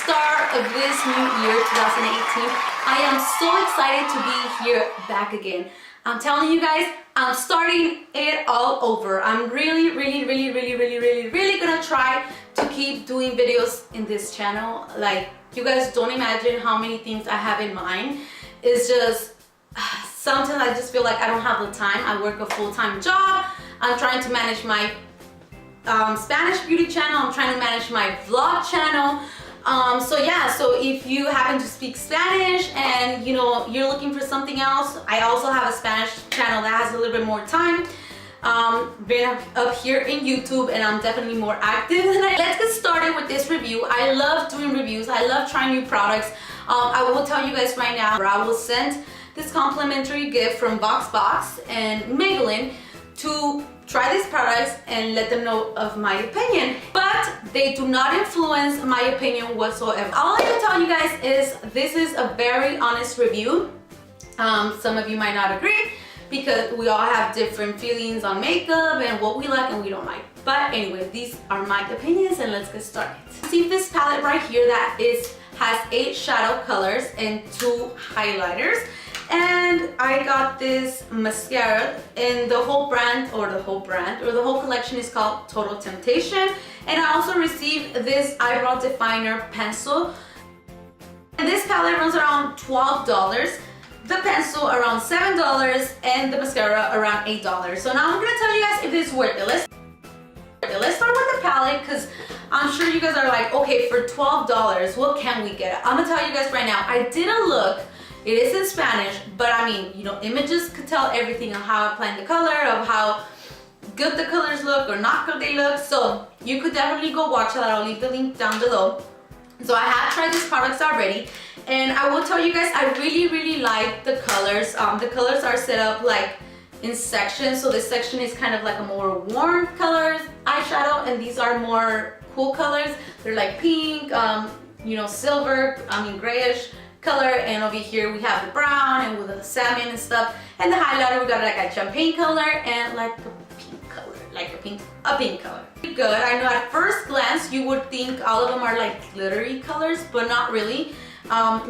start of this new year, 2018. I am so excited to be here back again. I'm telling you guys, I'm starting it all over. I'm really gonna try to keep doing videos in this channel. Like, you guys don't imagine how many things I have in mind. It's just, sometimes I just feel like I don't have the time. I work a full-time job. I'm trying to manage my Spanish beauty channel. I'm trying to manage my vlog channel. So if you happen to speak Spanish and you're looking for something else, I also have a Spanish channel that has a little bit more time. Been up here in YouTube, and I'm definitely more active than I. Let's get started with this review. I love doing reviews. I love trying new products. I will tell you guys right now, I will send this complimentary gift from Box and Maybelline to try these products and let them know of my opinion, but they do not influence my opinion whatsoever. All I can tell you guys is this is a very honest review. Some of you might not agree because we all have different feelings on makeup and what we like and we don't like. But anyway, these are my opinions and let's get started. See this palette right here that has 8 shadow colors and 2 highlighters. And I got this mascara, and the whole collection is called Total Temptation. And I also received this eyebrow definer pencil. And this palette runs around $12, the pencil around $7, and the mascara around $8. So now I'm gonna tell you guys if this is worth it. Let's start with the palette, because I'm sure you guys are like, okay, for $12, what can we get? I'm gonna tell you guys right now, I did a look. It is in Spanish, but I mean, images could tell everything on how I apply the color, of how good the colors look or not good they look. So you could definitely go watch that. I'll leave the link down below. So I have tried these products already, and I will tell you guys, I really like the colors. The colors are set up like in sections. So this section is kind of like a more warm colors eyeshadow, and these are more cool colors. They're like pink, silver, grayish color, and over here we have the brown and with the salmon and stuff, and the highlighter we got like a champagne color and like a pink color, like a pink color. Good. I know at first glance you would think all of them are like glittery colors, but not really.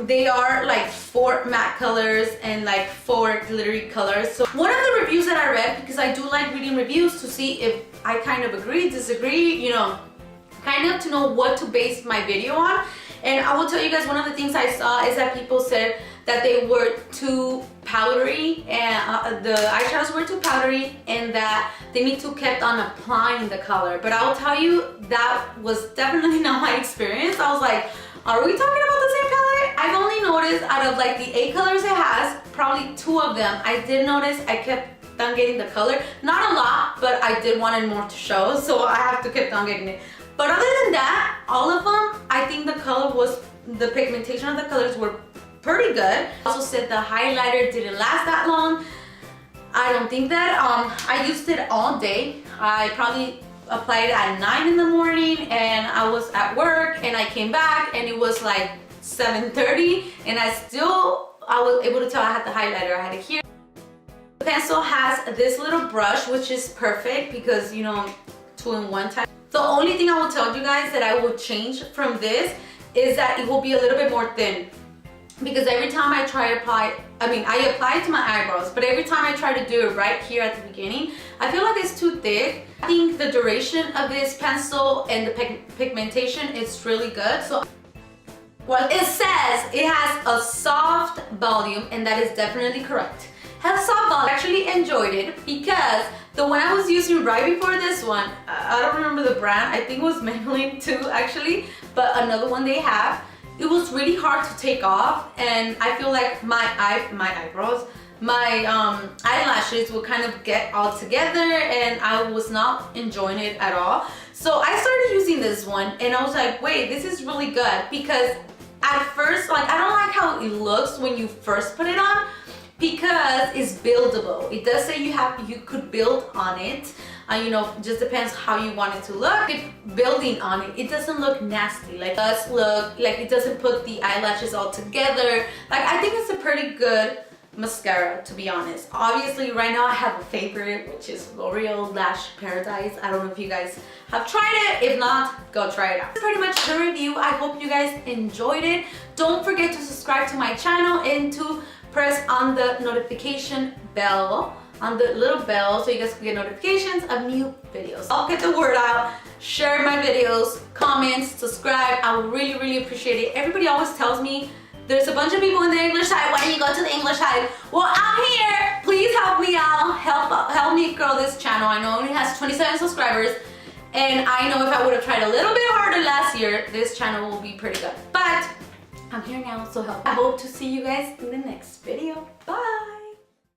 They are like 4 matte colors and like 4 glittery colors. So one of the reviews that I read, because I do like reading reviews to see if I kind of agree, disagree, kind of to know what to base my video on. And I will tell you guys, one of the things I saw is that people said that they were too powdery, and the eyeshadows were too powdery, and that they need to keep on applying the color. But I will tell you, that was definitely not my experience. I was like, are we talking about the same palette? I've only noticed out of like the 8 colors it has, probably 2 of them, I did notice I kept on getting the color. Not a lot, but I did want more to show, so I have to keep on getting it. But other than that, all of them, I think the pigmentation of the colors were pretty good. Also said the highlighter didn't last that long. I don't think that. I used it all day. I probably applied it at 9 in the morning, and I was at work, and I came back and it was like 7:30, and I was able to tell I had the highlighter. I had it here. The pencil has this little brush, which is perfect because 2-in-1 type. The only thing I will tell you guys that I will change from this is that it will be a little bit more thin, because every time I try to apply, I apply it to my eyebrows, but every time I try to do it right here at the beginning, I feel like it's too thick. I think the duration of this pencil and the pigmentation is really good. So well, it says it has a soft volume, and that is definitely correct. Has soft volume. I actually enjoyed it because the one I was using right before this one, I don't remember the brand, I think it was Maybelline too actually, but another one they have, it was really hard to take off, and I feel like my eyelashes would kind of get all together, and I was not enjoying it at all. So I started using this one, and I was like, wait, this is really good, because at first, like, I don't like how it looks when you first put it on, because it's buildable. It does say you could build on it. Just depends how you want it to look. If building on it, it doesn't look nasty. Like, it does look like it doesn't put the eyelashes all together. Like, I think it's a pretty good mascara, to be honest. Obviously right now I have a favorite, which is L'Oreal Lash Paradise. I don't know if you guys have tried it. If not, go try it out. That's pretty much the review. I hope you guys enjoyed it. Don't forget to subscribe to my channel and to press on the notification bell, on the little bell, so you guys can get notifications of new videos. I'll get the word out, share my videos, comment, subscribe. I would really appreciate it. Everybody always tells me there's a bunch of people in the English side. Why don't you go to the English side? Well, I'm here. Please help me out. Help me grow this channel. I know it only has 27 subscribers. And I know if I would have tried a little bit harder last year, this channel will be pretty good. But I'm here now, so help. I hope to see you guys in the next video. Bye.